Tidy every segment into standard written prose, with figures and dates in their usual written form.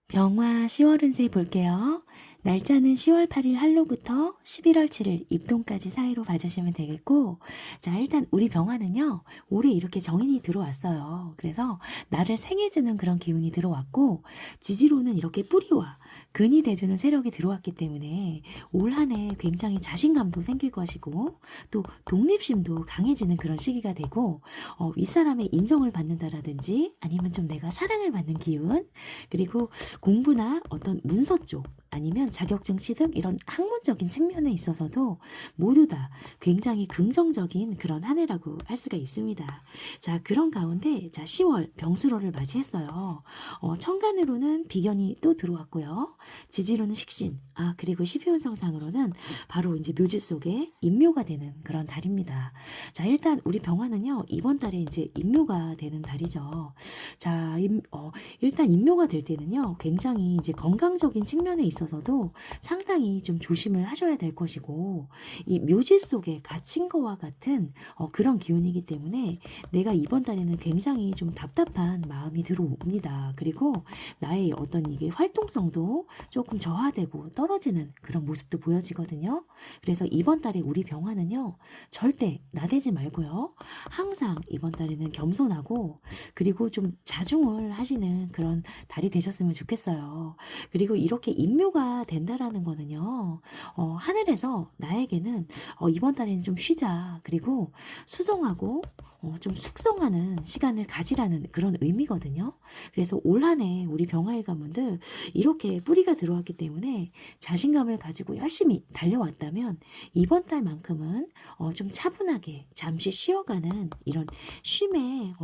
병화 10월 운세 볼게요. 날짜는 10월 8일 한로부터 11월 7일 입동까지 사이로 봐주시면 되겠고, 자, 일단 우리 병화는요, 올해 이렇게 정인이 들어왔어요. 그래서 나를 생해주는 그런 기운이 들어왔고, 지지로는 이렇게 뿌리와 근이 돼주는 세력이 들어왔기 때문에 올 한 해 굉장히 자신감도 생길 것이고, 또 독립심도 강해지는 그런 시기가 되고, 윗사람의 인정을 받는다라든지, 아니면 좀 내가 사랑을 받는 기운, 그리고 공부나 어떤 문서 쪽 아니면 자격증 취득 이런 학문적인 측면에 있어서도 모두 다 굉장히 긍정적인 그런 한 해라고 할 수가 있습니다. 자, 그런 가운데 자 10월 병수로를 맞이했어요. 천간으로는 비견이 또 들어왔고요. 지지로는 식신, 그리고 12운성상으로는 바로 이제 묘지 속에 인묘가 되는 그런 달입니다. 자, 일단 우리 병화는요, 이번 달에 이제 인묘가 되는 달이죠. 자, 일단 인묘가 될 때는요, 굉장히 이제 건강적인 측면에 있어서도 상당히 좀 조심을 하셔야 될 것이고, 이 묘지 속에 갇힌 거와 같은 그런 기운이기 때문에 내가 이번 달에는 굉장히 좀 답답한 마음이 들어옵니다. 그리고 나의 어떤 이게 활동성도 조금 저하되고 떨어지는 그런 모습도 보여지거든요. 그래서 이번 달에 우리 병화는요, 절대 나대지 말고요. 항상 이번 달에는 겸손하고, 그리고 좀 자중을 하시는 그런 달이 되셨으면 좋겠어요. 그리고 이렇게 인묘가 된다라는 거는요, 하늘에서 나에게는 이번 달에는 좀 쉬자. 그리고 수정하고 좀 숙성하는 시간을 가지라는 그런 의미거든요. 그래서 올 한 해 우리 병화일 가문들 이렇게 뿌리가 들어왔기 때문에 자신감을 가지고 열심히 달려왔다면 이번 달만큼은 좀 차분하게 잠시 쉬어가는 이런 쉼의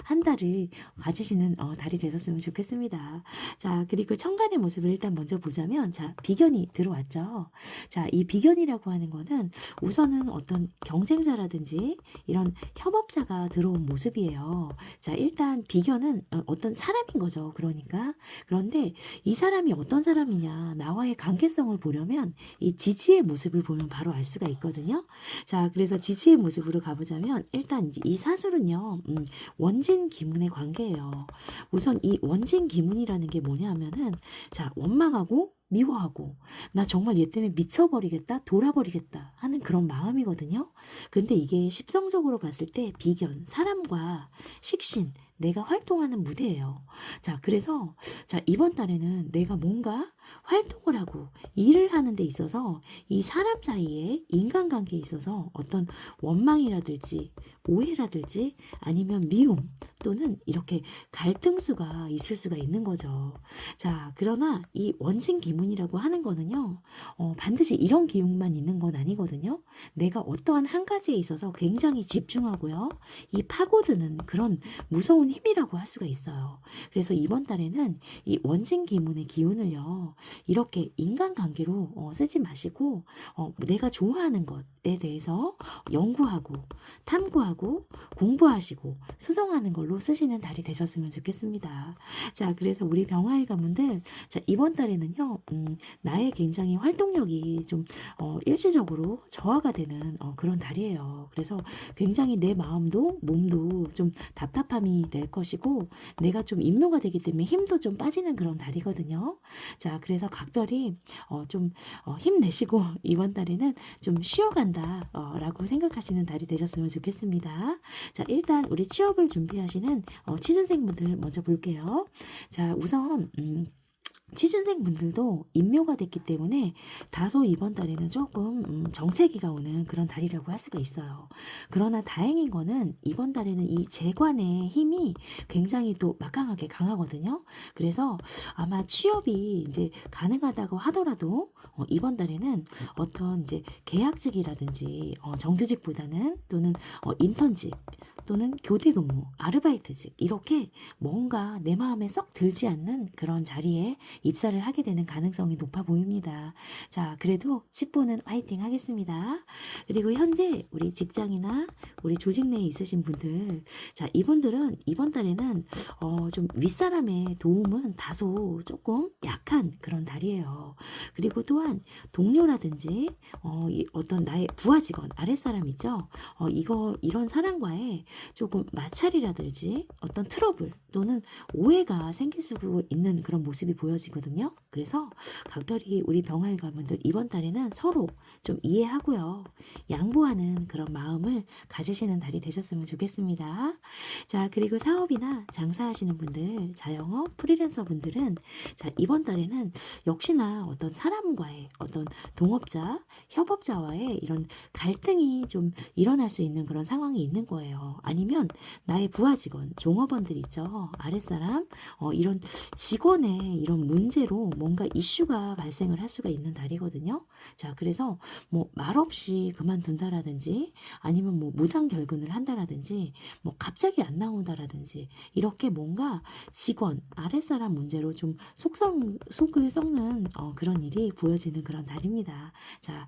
한 달을 가지시는 달이 되셨으면 좋겠습니다. 자, 그리고 천간의 모습을 일단 먼저 보자면, 자, 비견이 들어왔죠. 자, 이 비견이라고 하는 거는 우선은 어떤 경쟁자라든지 이런 협업자가 들어온 모습이에요. 자, 일단 비견은 어떤 사람인 거죠. 그러니까. 그런데 이 사람이 어떤 사람이냐, 나와의 관계성을 보려면 이 지지의 모습을 보면 바로 알 수가 있거든요. 자, 그래서 지지의 모습으로 가보자면, 일단 이 사술은요, 원진 기문의 관계예요. 우선 이 원진 기문이라는 게 뭐냐 하면은, 자, 원망하고 미워하고 나 정말 얘 때문에 미쳐버리겠다, 돌아버리겠다 하는 그런 마음이거든요. 근데 이게 십성적으로 봤을 때 비견, 사람과 식신, 내가 활동하는 무대예요. 자, 그래서 자, 이번 달에는 내가 뭔가 활동을 하고 일을 하는 데 있어서 이 사람 사이에 인간관계에 있어서 어떤 원망이라든지 오해라든지 아니면 미움 또는 이렇게 갈등수가 있을 수가 있는 거죠. 자, 그러나 이 원신 기문이라고 하는 거는요, 반드시 이런 기운만 있는 건 아니거든요. 내가 어떠한 한 가지에 있어서 굉장히 집중하고요, 이 파고드는 그런 무서운 힘이라고 할 수가 있어요. 그래서 이번 달에는 이 원신 기문의 기운을요, 이렇게 인간관계로 쓰지 마시고 내가 좋아하는 것에 대해서 연구하고 탐구하고 공부하시고 수정하는 걸로 쓰시는 달이 되셨으면 좋겠습니다. 자, 그래서 우리 병화일 가문들, 자, 이번 달에는요, 나의 굉장히 활동력이 좀 일시적으로 저하가 되는 그런 달이에요. 그래서 굉장히 내 마음도 몸도 좀 답답함이 될 것이고, 내가 좀 인묘가 되기 때문에 힘도 좀 빠지는 그런 달이거든요. 자, 그래서 각별히 좀 힘내시고 이번 달에는 좀 쉬어간다 라고 생각하시는 달이 되셨으면 좋겠습니다. 자, 일단 우리 취업을 준비하시는 취준생분들 먼저 볼게요. 자, 우선 취준생 분들도 임묘가 됐기 때문에 다소 이번 달에는 조금 정체기가 오는 그런 달이라고 할 수가 있어요. 그러나 다행인 거는 이번 달에는 이 재관의 힘이 굉장히 또 막강하게 강하거든요. 그래서 아마 취업이 이제 가능하다고 하더라도 이번 달에는 어떤 이제 계약직이라든지 정규직보다는 또는 인턴직 또는 교대 근무, 아르바이트직 이렇게 뭔가 내 마음에 썩 들지 않는 그런 자리에 입사를 하게 되는 가능성이 높아 보입니다. 자, 그래도 10분은 화이팅 하겠습니다. 그리고 현재 우리 직장이나 우리 조직 내에 있으신 분들, 자, 이분들은 이번 달에는 좀 윗사람의 도움은 다소 조금 약한 그런 달이에요. 그리고 또한 동료라든지 어떤 나의 부하 직원, 아랫사람 있죠? 이런 사람과의 조금 마찰이라든지 어떤 트러블 또는 오해가 생길 수 있는 그런 모습이 보여지고 보여지거든요. 그래서 각별히 우리 병활 가문들 이번 달에는 서로 좀 이해하고요. 양보하는 그런 마음을 가지시는 달이 되셨으면 좋겠습니다. 자, 그리고 사업이나 장사하시는 분들, 자영업, 프리랜서 분들은 자, 이번 달에는 역시나 어떤 사람과의 어떤 동업자, 협업자와의 이런 갈등이 좀 일어날 수 있는 그런 상황이 있는 거예요. 아니면 나의 부하 직원, 종업원들 있죠. 아랫사람, 이런 직원의 이런 문제로 뭔가 이슈가 발생을 할 수가 있는 달이거든요. 자, 그래서 뭐 말없이 그만둔다라든지 아니면 뭐 무단 결근을 한다라든지 뭐 갑자기 안 나온다라든지 이렇게 뭔가 직원, 아랫사람 문제로 좀 속을 썩는 그런 일이 보여지는 그런 달입니다. 자,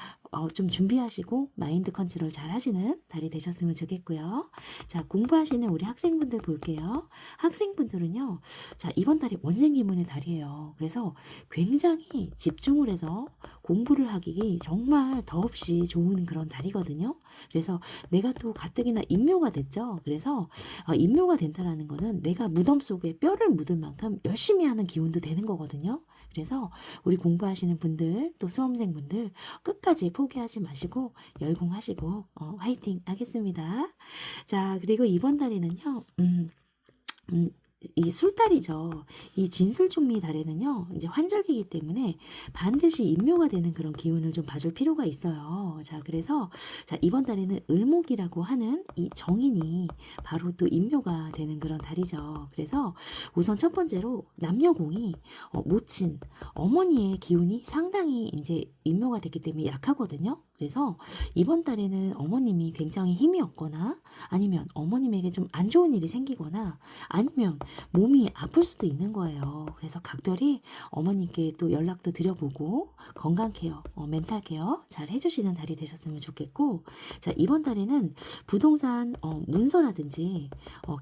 좀 준비하시고 마인드 컨트롤 잘 하시는 달이 되셨으면 좋겠고요. 자, 공부하시는 우리 학생분들 볼게요. 학생분들은요, 자, 이번 달이 원생 기문의 달이에요. 그래서 굉장히 집중을 해서 공부를 하기 정말 더없이 좋은 그런 달이거든요. 그래서 내가 또 가뜩이나 인묘가 됐죠. 그래서 인묘가 된다라는 거는 내가 무덤 속에 뼈를 묻을 만큼 열심히 하는 기운도 되는 거거든요. 그래서 우리 공부하시는 분들 또 수험생분들 끝까지 포기하지 마시고 열공하시고 화이팅 하겠습니다. 자, 그리고 이번 달에는요. 이 술달이죠. 이 진술중미 달에는요, 이제 환절기이기 때문에 반드시 인묘가 되는 그런 기운을 좀 봐줄 필요가 있어요. 자, 그래서 자, 이번 달에는 을목이라고 하는 이 정인이 바로 또 인묘가 되는 그런 달이죠. 그래서 우선 첫 번째로 남녀공이 모친 어머니의 기운이 상당히 이제 인묘가 됐기 때문에 약하거든요. 그래서 이번 달에는 어머님이 굉장히 힘이 없거나 아니면 어머님에게 좀 안 좋은 일이 생기거나 아니면 몸이 아플 수도 있는 거예요. 그래서 각별히 어머님께 또 연락도 드려보고 건강 케어, 멘탈 케어 잘 해주시는 달이 되셨으면 좋겠고, 자, 이번 달에는 부동산 문서라든지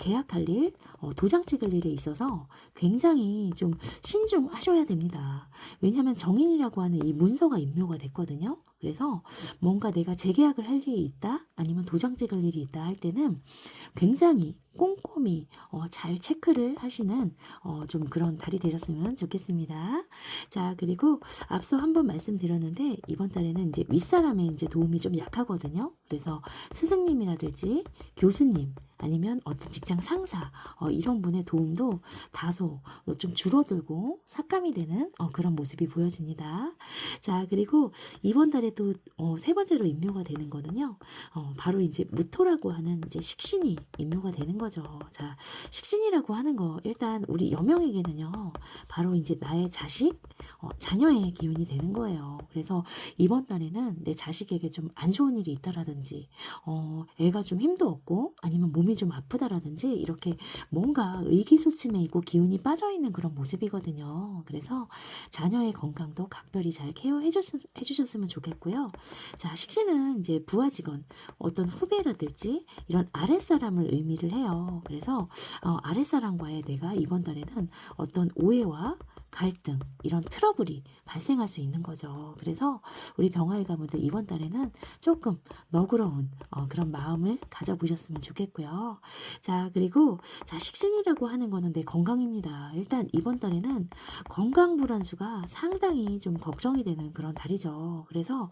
계약할 일, 도장 찍을 일에 있어서 굉장히 좀 신중하셔야 됩니다. 왜냐하면 정인이라고 하는 이 문서가 임묘가 됐거든요. 그래서 뭔가 내가 재계약을 할 일이 있다 아니면 도장 찍을 일이 있다 할 때는 굉장히 꼼꼼히 잘 체크를 하시는 좀 그런 달이 되셨으면 좋겠습니다. 자, 그리고 앞서 한번 말씀드렸는데 이번 달에는 이제 윗사람의 이제 도움이 좀 약하거든요. 그래서 스승님이라든지 교수님 아니면 어떤 직장 상사 이런 분의 도움도 다소 좀 줄어들고 삭감이 되는 그런 모습이 보여집니다. 자, 그리고 이번 달에 또 세 번째로 임묘가 되는 거는요. 바로 이제 무토라고 하는 이제 식신이 임묘가 되는 거죠. 자, 식신이라고 하는 거 일단 우리 여명에게는요. 바로 이제 나의 자식, 자녀의 기운이 되는 거예요. 그래서 이번 달에는 내 자식에게 좀 안 좋은 일이 있다라든지 애가 좀 힘도 없고 아니면 몸이 좀 아프다라든지 이렇게 뭔가 의기소침해 있고 기운이 빠져있는 그런 모습이거든요. 그래서 자녀의 건강도 각별히 잘 케어해 주셨으면 좋겠고요. 자, 식신은 이제 부하 직원, 어떤 후배라든지 이런 아랫사람을 의미를 해요. 그래서 아랫사람과의 내가 이번 달에는 어떤 오해와 갈등, 이런 트러블이 발생할 수 있는 거죠. 그래서 우리 병아리 가문들 이번 달에는 조금 너그러운 그런 마음을 가져보셨으면 좋겠고요. 자, 그리고 자, 식신이라고 하는 거는 내 건강입니다. 일단 이번 달에는 건강 불안수가 상당히 좀 걱정이 되는 그런 달이죠. 그래서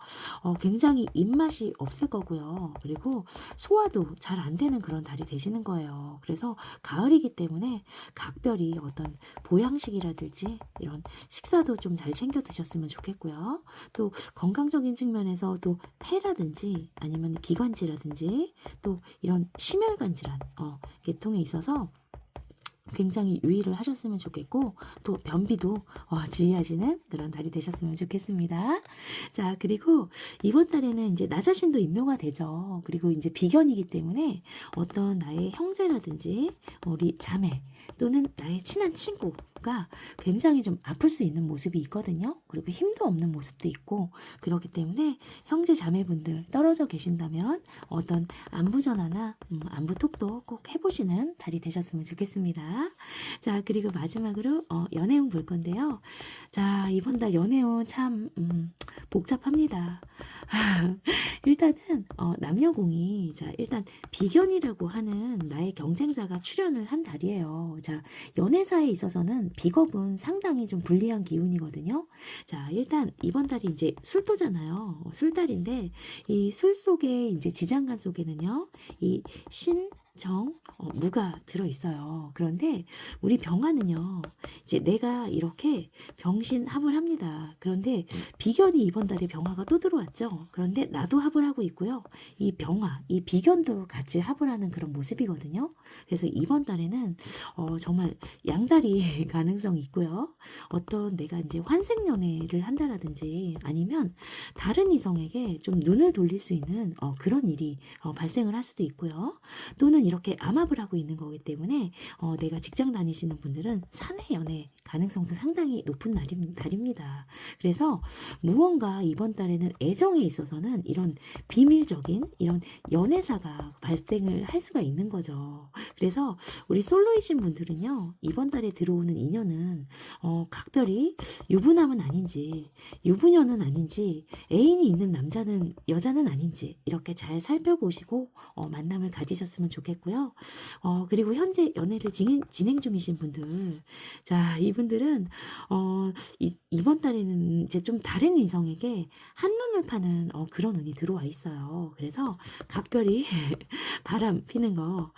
굉장히 입맛이 없을 거고요. 그리고 소화도 잘 안 되는 그런 달이 되시는 거예요. 그래서 가을이기 때문에 각별히 어떤 보양식이라든지 이런 식사도 좀 잘 챙겨 드셨으면 좋겠고요. 또 건강적인 측면에서 또 폐라든지 아니면 기관지라든지 또 이런 심혈관 질환 계통에 있어서 굉장히 유의를 하셨으면 좋겠고 또 변비도 주의하시는 그런 달이 되셨으면 좋겠습니다. 자, 그리고 이번 달에는 이제 나 자신도 임묘가 되죠. 그리고 이제 비견이기 때문에 어떤 나의 형제라든지 우리 자매 또는 나의 친한 친구가 굉장히 좀 아플 수 있는 모습이 있거든요. 그리고 힘도 없는 모습도 있고 그렇기 때문에 형제 자매분들 떨어져 계신다면 어떤 안부 전화나 안부 톡도 꼭 해보시는 달이 되셨으면 좋겠습니다. 자, 그리고 마지막으로 연애운 볼 건데요. 자, 이번 달 연애운 참 복잡합니다. 일단은 남녀공이 자, 일단 비견이라고 하는 나의 경쟁자가 출연을 한 달이에요. 자, 연애사에 있어서는 비겁은 상당히 좀 불리한 기운이거든요. 자, 일단 이번 달이 이제 술도잖아요. 술달인데 이 술 속에 이제 지장간 속에는요. 이 신, 정, 무가 들어있어요. 그런데 우리 병화는요. 이제 내가 이렇게 병신합을 합니다. 그런데 비견이 이번 달에 병화가 또 들어왔죠. 그런데 나도 합을 하고 있고요. 이 병화, 이 비견도 같이 합을 하는 그런 모습이거든요. 그래서 이번 달에는 정말 양다리 가능성이 있고요. 어떤 내가 이제 환생 연애를 한다라든지 아니면 다른 이성에게 좀 눈을 돌릴 수 있는 그런 일이 발생을 할 수도 있고요. 또는 이렇게 암합을 하고 있는 거기 때문에 내가 직장 다니시는 분들은 사내 연애 가능성도 상당히 높은 날입니다. 그래서 무언가 이번 달에는 애정에 있어서는 이런 비밀적인 이런 연애사가 발생을 할 수가 있는 거죠. 그래서 우리 솔로이신 분들은요, 이번 달에 들어오는 인연은 각별히 유부남은 아닌지 유부녀는 아닌지 애인이 있는 남자는 여자는 아닌지 이렇게 잘 살펴보시고 만남을 가지셨으면 좋겠고요. 그리고 현재 연애를 진행 중이신 분들, 자, 이분들은 이번 달에는 이제 좀 다른 이성에게 한눈을 파는 그런 운이 들어와 있어요. 그래서 각별히 바람 피는 거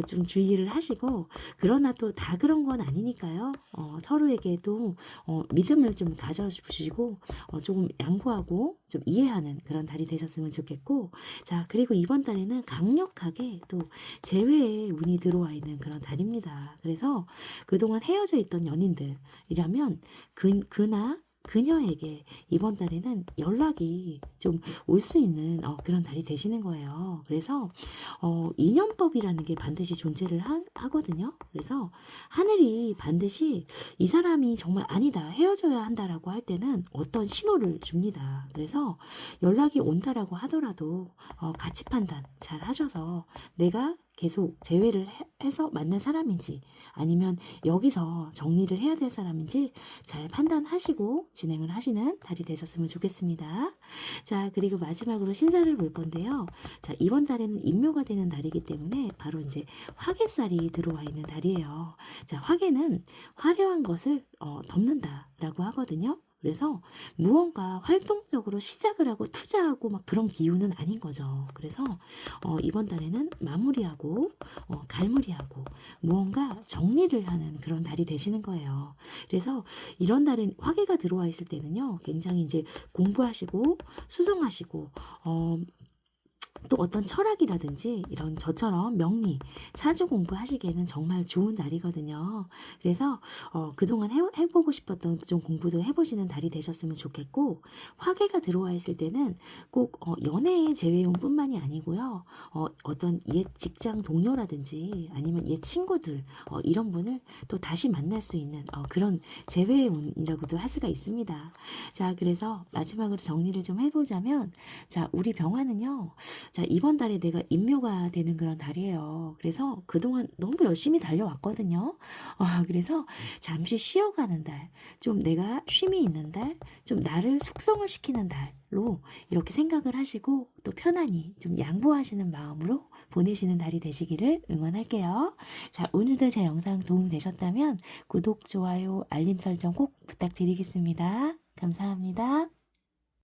좀 주의를 하시고, 그러나 또 다 그런 건 아니니까요. 서로에게도 믿음을 좀 가져주시고 조금 양보하고 좀 이해하는 그런 달이 되셨으면 좋겠고, 자, 그리고 이번 달에는 강력하게 또 재회의 운이 들어와 있는 그런 달입니다. 그래서 그동안 헤어져 있던 연인들이라면 그나 그녀에게 이번 달에는 연락이 좀 올 수 있는 그런 달이 되시는 거예요. 그래서 인연법이라는 게 반드시 존재를 하거든요. 그래서 하늘이 반드시 이 사람이 정말 아니다, 헤어져야 한다라고 할 때는 어떤 신호를 줍니다. 그래서 연락이 온다라고 하더라도 가치 판단 잘 하셔서 내가 계속 재회를 해서 만날 사람인지 아니면 여기서 정리를 해야 될 사람인지 잘 판단하시고 진행을 하시는 달이 되셨으면 좋겠습니다. 자, 그리고 마지막으로 신사를 볼 건데요. 자, 이번 달에는 인묘가 되는 달이기 때문에 바로 이제 화개살이 들어와 있는 달이에요. 자, 화개는 화려한 것을 덮는다라고 하거든요. 그래서 무언가 활동적으로 시작을 하고 투자하고 막 그런 기운은 아닌 거죠. 그래서 이번 달에는 마무리하고 갈무리하고 무언가 정리를 하는 그런 달이 되시는 거예요. 그래서 이런 달엔 화기가 들어와 있을 때는요, 굉장히 이제 공부하시고 수성하시고 또 어떤 철학이라든지 이런 저처럼 명리, 사주 공부하시기에는 정말 좋은 날이거든요. 그래서 그동안 해보고 싶었던 좀 공부도 해보시는 달이 되셨으면 좋겠고, 화개가 들어와 있을 때는 꼭 연애의 재회용 뿐만이 아니고요. 어떤 옛 직장 동료라든지 아니면 옛 친구들 이런 분을 또 다시 만날 수 있는 그런 재회의 운이라고도 할 수가 있습니다. 자, 그래서 마지막으로 정리를 좀 해보자면, 자, 우리 병화는요. 자, 이번 달에 내가 인묘가 되는 그런 달이에요. 그래서 그동안 너무 열심히 달려왔거든요. 그래서 잠시 쉬어가는 달, 좀 내가 쉼이 있는 달, 좀 나를 숙성을 시키는 달로 이렇게 생각을 하시고 또 편안히 좀 양보하시는 마음으로 보내시는 달이 되시기를 응원할게요. 자, 오늘도 제 영상 도움되셨다면 구독, 좋아요, 알림 설정 꼭 부탁드리겠습니다. 감사합니다.